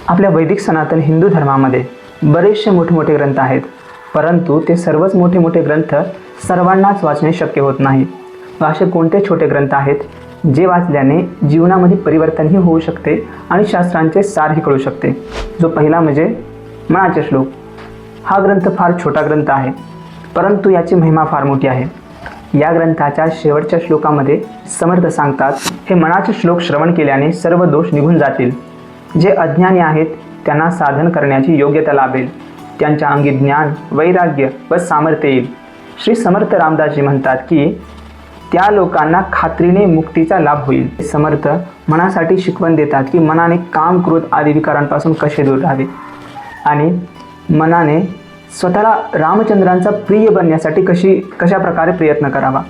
आपल्या वैदिक सनातन हिंदू धर्मामध्ये बरेचसे मोठे ग्रंथ आहेत, परंतु ते सर्वच मोठे ग्रंथ सर्वांनाच वाचणे शक्य होत नाही। असे कोणते छोटे ग्रंथ आहेत जे वाचल्याने जीवनामध्ये परिवर्तनही होऊ शकते आणि शास्त्रांचे सारही कळू शकते। जो पहिला म्हणजे मनाचे श्लोक। हा ग्रंथ फार छोटा ग्रंथ आहे, परंतु याची महिमा फार मोठी आहे। या ग्रंथाच्या शेवटच्या श्लोकामध्ये समर्थ सांगतात, हे मनाचे श्लोक श्रवण केल्याने सर्व दोष निघून जातील। जे अज्ञानी आहेत त्यांना साधन करण्याची योग्यता लाभेल, त्यांच्या अंगी ज्ञान, वैराग्य व सामर्थ्य येईल। श्री समर्थ रामदासजी म्हणतात की त्या लोकांना खात्रीने मुक्तीचा लाभ होईल। समर्थ मनासाठी शिकवण देतात की मनाने काम, क्रोध आदी विकारांपासून कसे दूर राहावे आणि मनाने स्वतःला रामचंद्रांचा प्रिय बनण्यासाठी कशा प्रकारे प्रयत्न करावा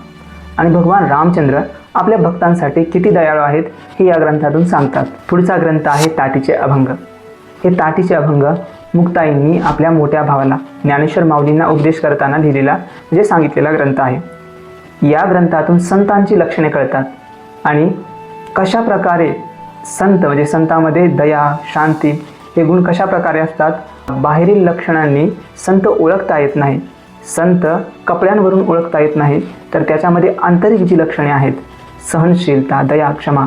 आणि भगवान रामचंद्र आपल्या भक्तांसाठी किती दयाळू आहेत हे या ग्रंथातून सांगतात। पुढचा ग्रंथ आहे ताटीचे अभंग। हे ताटीचे अभंग मुक्ताईंनी आपल्या मोठ्या भावाला ज्ञानेश्वर माऊलींना उपदेश करताना लिहिलेला सांगितलेला ग्रंथ आहे। या ग्रंथातून संतांची लक्षणे कळतात आणि कशा प्रकारे संतांमध्ये दया, शांती हे गुण कशा प्रकारे असतात। बाहेरील लक्षणांनी संत ओळखता येत नाही, संत कपड्यांवरून ओळखता येत नाही, तर त्याच्यामध्ये आंतरिक जी लक्षणे आहेत, सहनशीलता, दया, क्षमा,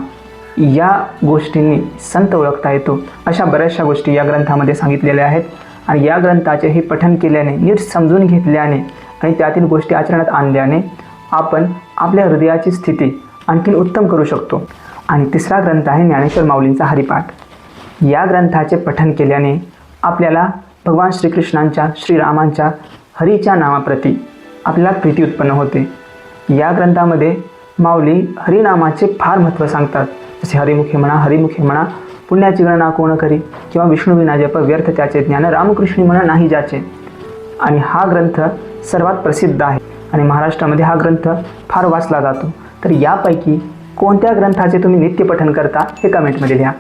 या गोष्टींनी संत ओळखता येतो। अशा बऱ्याचशा गोष्टी या ग्रंथामध्ये सांगितलेल्या आहेत आणि या ग्रंथाचे हे पठन केल्याने, नीट समजून घेतल्याने आणि त्यातील गोष्टी आचरणात आणल्याने आपण आपल्या हृदयाची स्थिती आणखी उत्तम करू शकतो। आणि तिसरा ग्रंथ आहे ज्ञानेश्वर माऊलींचा हरिपाठ। या ग्रंथाचे पठन केल्याने आपल्याला भगवान श्रीकृष्णांच्या, श्रीरामांच्या, हरीच्या नामाप्रती आपल्याला प्रीती उत्पन्न होते। या ग्रंथामध्ये माऊली हरिनामाचे फार महत्त्व सांगतात, जसे हरिमुखे म्हणा पुण्याची गणना कोण करी, किंवा विष्णू विना जप व्यर्थ त्याचे ज्ञान, रामकृष्णी म्हणा नाही जाचे। आणि हा ग्रंथ सर्वात प्रसिद्ध आहे आणि महाराष्ट्रामध्ये हा ग्रंथ फार वाचला जातो। तर यापैकी कोणत्या ग्रंथाचे तुम्ही नित्य पठन करता हे कमेंटमध्ये लिहा।